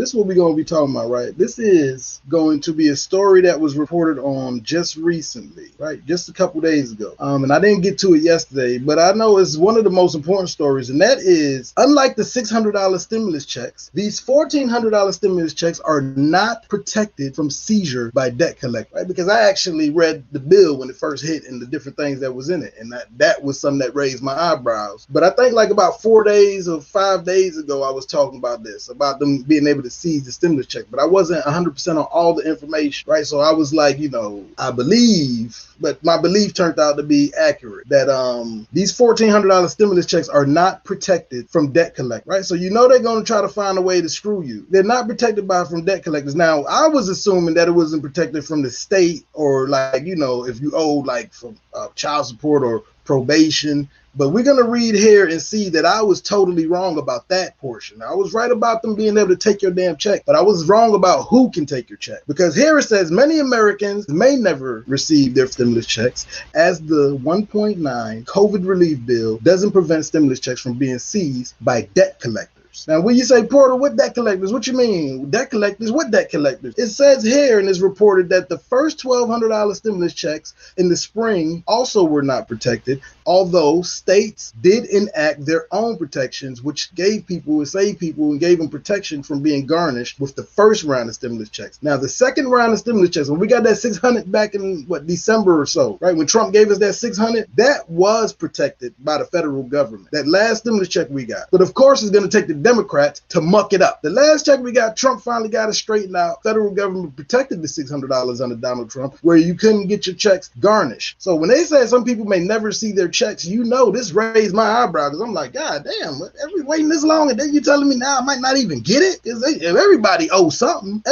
This is what we're going to be talking about, right? This is going to be a story that was reported on just recently, right? Just a couple days ago. And I didn't get to it yesterday, but I know it's one of the most important stories, and that is, unlike the $600 stimulus checks, these $1,400 stimulus checks are not protected from seizure by debt collectors, right? Because I actually read the bill when it first hit and the different things that was in it, and that was something that raised my eyebrows. But I think like about 4 days or 5 days ago, I was talking about this, about them being able to seize the stimulus check, but I wasn't 100% on all the information, right? So I was like, I believe, but my belief turned out to be accurate, that these $1,400 stimulus checks are not protected from debt collectors, right? So they're going to try to find a way to screw you. They're not protected from debt collectors. Now, I was assuming that it wasn't protected from the state, or like, if you owe like from child support or probation. But we're going to read here and see that I was totally wrong about that portion. I was right about them being able to take your damn check, but I was wrong about who can take your check. Because here it says many Americans may never receive their stimulus checks, as the 1.9 COVID relief bill doesn't prevent stimulus checks from being seized by debt collectors. Now, when you say, Porter, what debt collectors? What you mean? Debt collectors? What debt collectors? It says here, and it's reported that the first $1,200 stimulus checks in the spring also were not protected, although states did enact their own protections, which gave people and saved people and gave them protection from being garnished with the first round of stimulus checks. Now, the second round of stimulus checks, when we got that $600 back in, December or so, right? When Trump gave us that $600, that was protected by the federal government, that last stimulus check we got. But of course, it's going to take the Democrats to muck it up. The last check we got, Trump finally got it straightened out. Federal government protected the $600 under Donald Trump, where you couldn't get your checks garnished. So when they say some people may never see their checks, this raised my eyebrow, because I'm like, God damn, every waiting this long, and then you telling me now I might not even get it? Because if everybody owes something,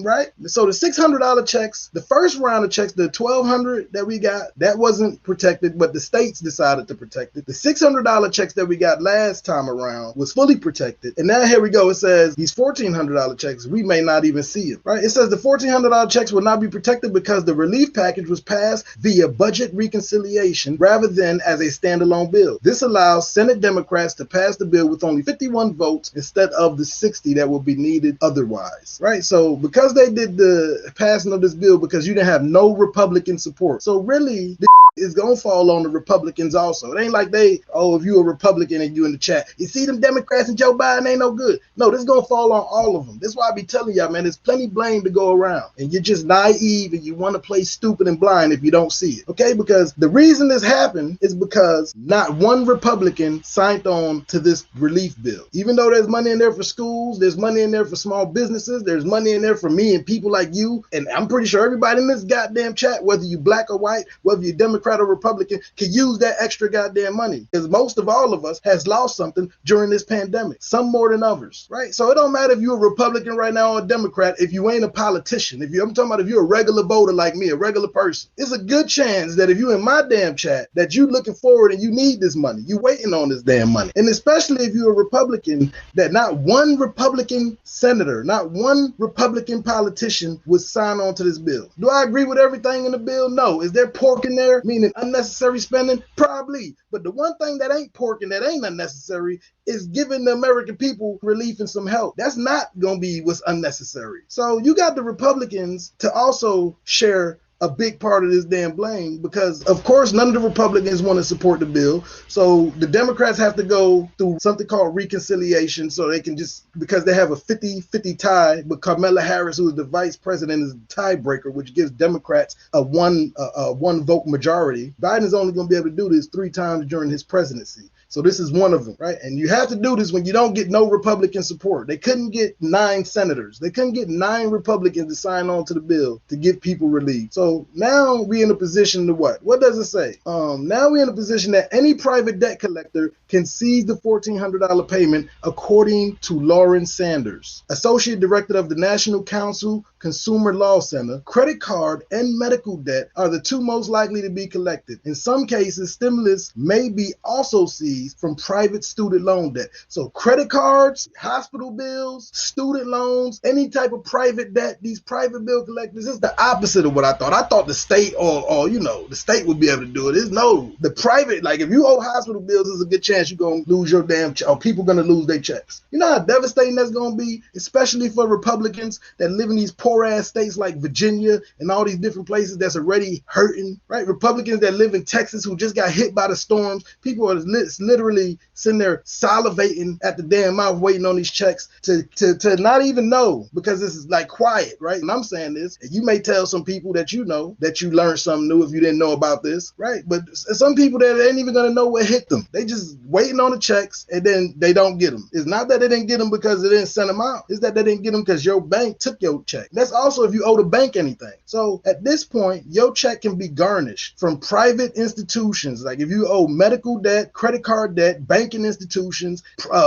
right? So the $600 checks, the first round of checks, the $1,200 that we got, that wasn't protected, but the states decided to protect it. The $600 checks that we got last time around was fully protected. And now here we go. It says these $1,400 checks, we may not even see them, right? It says the $1,400 checks will not be protected because the relief package was passed via budget reconciliation rather than as a standalone bill. This allows Senate Democrats to pass the bill with only 51 votes instead of the 60 that would be needed otherwise, right? So because they did the passing of this bill, because you didn't have no Republican support. So really, is going to fall on the Republicans also. It ain't like if you a Republican and you in the chat, you see them Democrats and Joe Biden ain't no good. No, this is going to fall on all of them. That's why I be telling y'all, man, there's plenty blame to go around. And you're just naive and you want to play stupid and blind if you don't see it. Okay? Because the reason this happened is because not one Republican signed on to this relief bill. Even though there's money in there for schools, there's money in there for small businesses, there's money in there for me and people like you. And I'm pretty sure everybody in this goddamn chat, whether you black or white, whether you're Democrat or Republican, can use that extra goddamn money, because most of all of us has lost something during this pandemic, some more than others, right? So it don't matter if you're a Republican right now or a Democrat, if you ain't a politician. I'm talking about if you're a regular voter like me, a regular person, it's a good chance that if you in my damn chat, that you looking forward and you need this money, you waiting on this damn money. And especially if you're a Republican, that not one Republican senator, not one Republican politician would sign on to this bill. Do I agree with everything in the bill? No. Is there pork in there? Meaning unnecessary spending? Probably. But the one thing that ain't pork and that ain't unnecessary is giving the American people relief and some help. That's not going to be what's unnecessary. So you got the Republicans to also share a big part of this damn blame, because of course none of the Republicans want to support the bill. So the Democrats have to go through something called reconciliation, so they can because they have a 50-50 tie, but Kamala Harris, who is the vice president, is the tiebreaker, which gives Democrats a one vote majority. Biden is only going to be able to do this 3 times during his presidency. So this is one of them, right? And you have to do this when you don't get no Republican support. They couldn't get 9 senators. They couldn't get 9 Republicans to sign on to the bill to give people relief. So now we're in a position to what? What does it say? Now we're in a position that any private debt collector can seize the $1,400 payment, according to Lauren Sanders, Associate Director of the National Council Consumer Law Center, credit card, and medical debt are the two most likely to be collected. In some cases, stimulus may be also seized from private student loan debt. So credit cards, hospital bills, student loans, any type of private debt, these private bill collectors, is the opposite of what I thought. I thought the state or the state would be able to do it. It's no, the private, like if you owe hospital bills, there's a good chance you're going to lose your damn check, or people going to lose their checks. You know how devastating that's going to be, especially for Republicans that live in these poor ass states like Virginia and all these different places that's already hurting, right? Republicans that live in Texas who just got hit by the storms, people are literally sitting there salivating at the damn mouth waiting on these checks to not even know, because this is like quiet, right? And I'm saying this, and you may tell some people that you know that you learned something new if you didn't know about this, right? But some people that ain't even gonna know what hit them. They just waiting on the checks and then they don't get them. It's not that they didn't get them because they didn't send them out. It's that they didn't get them because your bank took your check. That's also if you owe the bank anything. So at this point, your check can be garnished from private institutions. Like if you owe medical debt, credit card debt, banking institutions,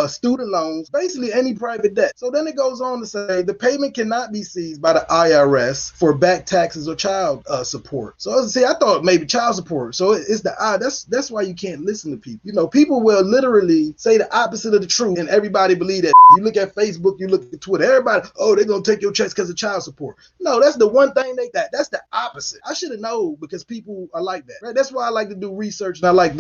student loans, basically any private debt. So then it goes on to say the payment cannot be seized by the IRS for back taxes or child support. So see, I thought maybe child support. So it's the that's why you can't listen to people. You know, people will literally say the opposite of the truth, and everybody believe that. You look at Facebook, you look at Twitter, everybody, oh, they're gonna take your checks because of child support. No, that's the one thing that's the opposite. I should have known, because people are like that, right? That's why I like to do research, and I like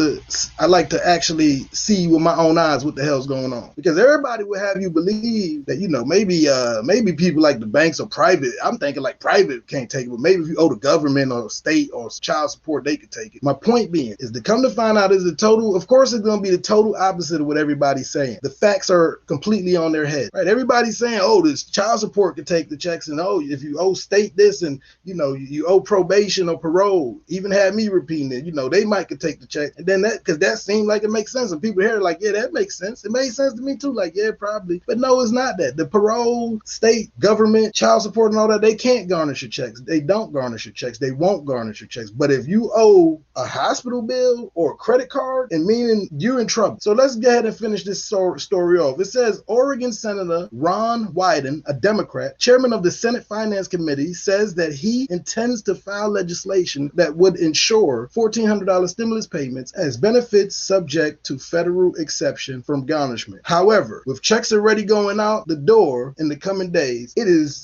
to actually see with my own eyes what the hell's going on, because everybody will have you believe that, you know, maybe people like the banks or private. I'm thinking like private can't take it, but maybe if you owe the government or state or child support, they could take it. My point being is to come to find out is the total, of course, it's going to be the total opposite of what everybody's saying. The facts are completely on their head, right? Everybody's saying, oh, this child support could take the checks, and oh, if you owe state this, and you know, you owe probation or parole, even had me repeating it, you know, they might could take the check. And then that, because that seemed like it makes sense, and people here are like, yeah, that makes sense. It made sense to me too, like, yeah, probably. But no, it's not that. The parole, state, government, child support and all that, they can't garnish your checks. They don't garnish your checks. They won't garnish your checks. But if you owe a hospital bill or a credit card, and meaning you're in trouble. So let's go ahead and finish this story off. It says Oregon Senator Ron Wyden, a Democrat, chairman of the Senate Finance Committee, says that he intends to file legislation that would ensure $1,400 stimulus payments as benefits subject to federal exception from garnishment. However, with checks already going out the door in the coming days,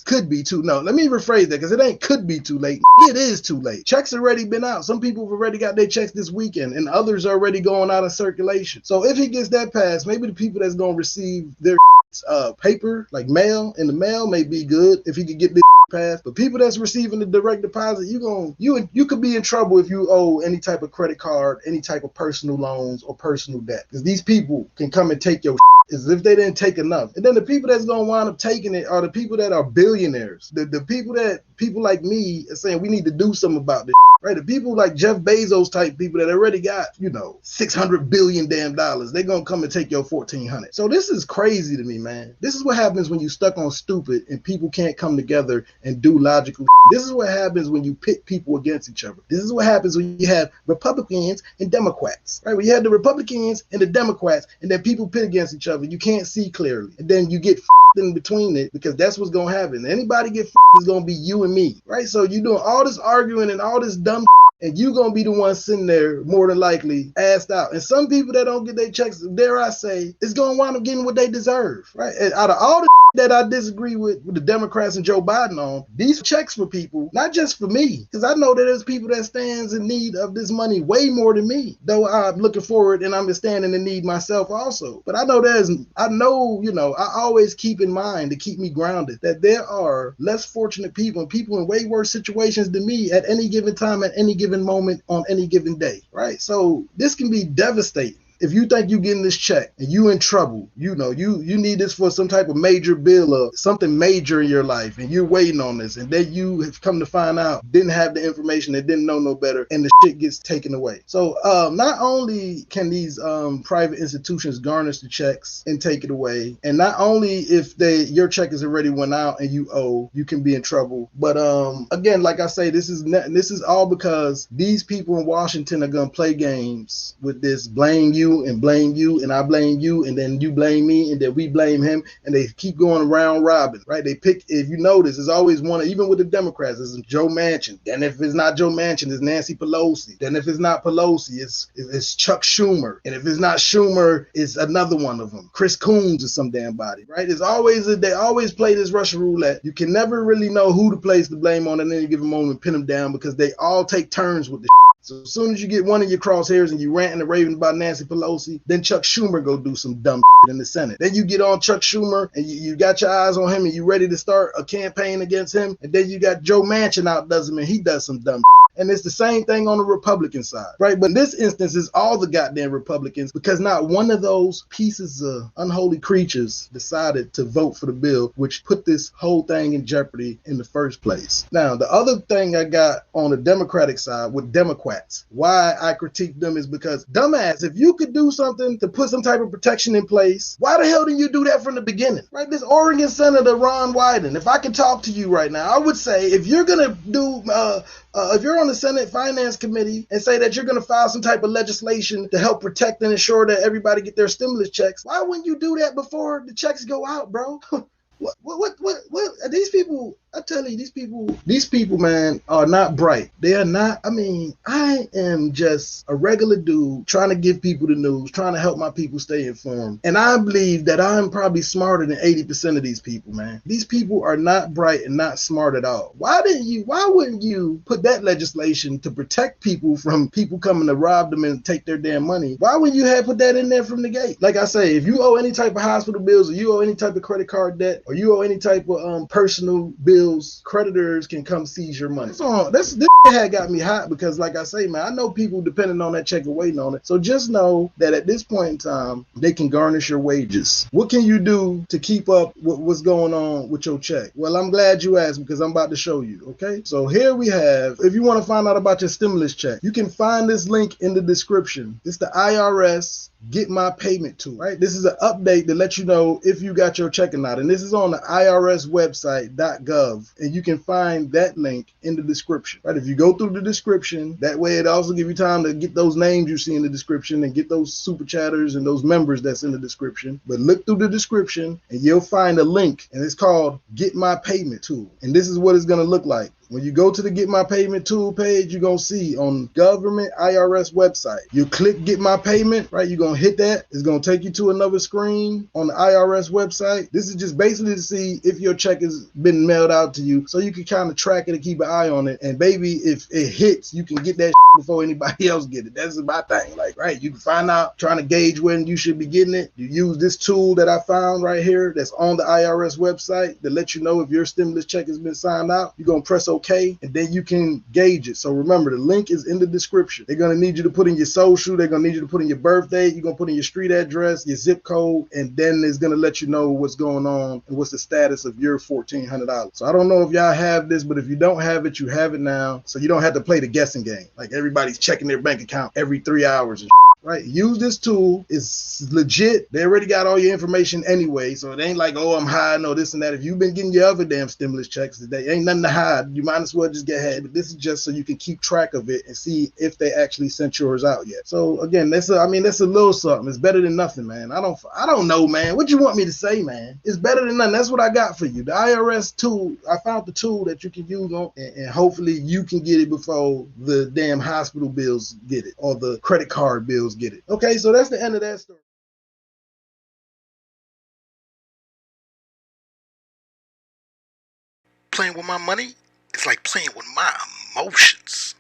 could be too. No, let me rephrase that, because it ain't could be too late. It is too late. Checks already been out. Some people have already got their checks this weekend, and others are already going out of circulation. So if he gets that passed, maybe the people that's going to receive their paper, like mail, in the mail, may be good if he could get this passed. But people that's receiving the direct deposit, you could be in trouble if you owe any type of credit card, any type of personal loans or personal debt, because these people can come and take your as if they didn't take enough. And then the people that's going to wind up taking it are the people that are billionaires. The people like me are saying we need to do something about this. Right, the people like Jeff Bezos type people that already got, you know, $600 billion damn dollars, they're gonna come and take your $1,400. So this is crazy to me, man. This is what happens when you stuck on stupid and people can't come together and do logical. This is what happens when you pit people against each other. This is what happens when you have Republicans and Democrats. Right, when you have the Republicans and the Democrats, and then people pit against each other, you can't see clearly, and then you get in between it, because that's what's gonna happen. Anybody get is gonna be you and me, right? So you're doing all this arguing and all this dumb, and you gonna be the one sitting there more than likely assed out. And some people that don't get their checks, dare I say, is gonna wind up getting what they deserve, right? And out of all the that I disagree with the Democrats and Joe Biden on, these checks for people, not just for me, because I know that there's people that stands in need of this money way more than me, though I'm looking forward and I'm standing in need myself also. But I know I always keep in mind, to keep me grounded, that there are less fortunate people and people in way worse situations than me at any given time, at any given moment, on any given day, right? So this can be devastating. If you think you're getting this check and you in trouble, you know, you need this for some type of major bill or something major in your life, and you're waiting on this, and then you have come to find out didn't have the information and didn't know no better, and the shit gets taken away. So not only can these private institutions garnish the checks and take it away, and not only if your check is already went out and you owe, you can be in trouble. But again, like I say, this is all because these people in Washington are gonna play games with this blame you you and blame you, and I blame you, and then you blame me, and then we blame him, and they keep going round robin, right? They pick, if you notice, there's always one, even with the Democrats, it's Joe Manchin. Then if it's not Joe Manchin, it's Nancy Pelosi. Then if it's not Pelosi, it's Chuck Schumer. And if it's not Schumer, it's another one of them, Chris Coons or some damn body, right? It's always, they always play this Russian roulette. You can never really know who to place the blame on at any given moment and pin them down, because they all take turns with the So as soon as you get one of your crosshairs and you ranting and raving about Nancy Pelosi, then Chuck Schumer go do some dumb in the Senate. Then you get on Chuck Schumer and you got your eyes on him and you ready to start a campaign against him. And then you got Joe Manchin out does him and he does some dumb. And it's the same thing on the Republican side, right? But in this instance, it's all the goddamn Republicans, because not one of those pieces of unholy creatures decided to vote for the bill, which put this whole thing in jeopardy in the first place. Now, the other thing I got on the Democratic side with Democrats, why I critique them is because, dumbass, if you could do something to put some type of protection in place, why the hell didn't you do that from the beginning, right? This Oregon Senator Ron Wyden, if I could talk to you right now, I would say, if you're going to do, if you're on the Senate Finance Committee and say that you're going to file some type of legislation to help protect and ensure that everybody get their stimulus checks, why wouldn't you do that before the checks go out, bro? What these people, I tell you, these people, man, are not bright. They are not. I mean, I am just a regular dude trying to give people the news, trying to help my people stay informed. And I believe that I'm probably smarter than 80% of these people, man. These people are not bright and not smart at all. Why wouldn't you put that legislation to protect people from people coming to rob them and take their damn money? Why wouldn't you have put that in there from the gate? Like I say, if you owe any type of hospital bills, or you owe any type of credit card debt, or you owe any type of personal bills, creditors can come seize your money. So this had got me hot because, like I say, man, I know people depending on that check and waiting on it. So just know that at this point in time, they can garnish your wages. What can you do to keep up with what's going on with your check? Well, I'm glad you asked, because I'm about to show you, okay? So here we have, if you want to find out about your stimulus check, you can find this link in the description. It's the IRS Get My Payment tool, right? This is an update to let you know if you got your check or not. And this is on the IRS website, .gov, and you can find that link in the description, right? If you go through the description, that way it also give you time to get those names you see in the description and get those super chatters and those members that's in the description. But look through the description and you'll find a link, and it's called Get My Payment tool. And this is what it's going to look like. When you go to the Get My Payment tool page, you're going to see on government IRS website, you click Get My Payment, right? You're going to hit that. It's going to take you to another screen on the IRS website. This is just basically to see if your check has been mailed out to you, so you can kind of track it and keep an eye on it. And baby, if it hits, you can get that before anybody else get it. That's my thing. Like, right, you can find out, trying to gauge when you should be getting it. You use this tool that I found right here that's on the IRS website to let you know if your stimulus check has been signed out. You're going to press OK, and then you can gauge it. So remember, the link is in the description. They're going to need you to put in your social. They're going to need you to put in your birthday. You're going to put in your street address, your zip code, and then it's going to let you know what's going on and what's the status of your $1,400. So I don't know if y'all have this, but if you don't have it, you have it now. So you don't have to play the guessing game. Like everybody's checking their bank account every 3 hours and right? Use this tool. It's legit. They already got all your information anyway, so it ain't like, oh, I'm hiding or this and that. If you've been getting your other damn stimulus checks today, ain't nothing to hide. You might as well just get ahead. But this is just so you can keep track of it and see if they actually sent yours out yet. So again, that's a little something. It's better than nothing, man. I don't know, man. What you want me to say, man? It's better than nothing. That's what I got for you. The IRS tool. I found the tool that you can use on, and hopefully you can get it before the damn hospital bills get it or the credit card bills get it. Okay, so that's the end of that story. Playing with my money is like playing with my emotions.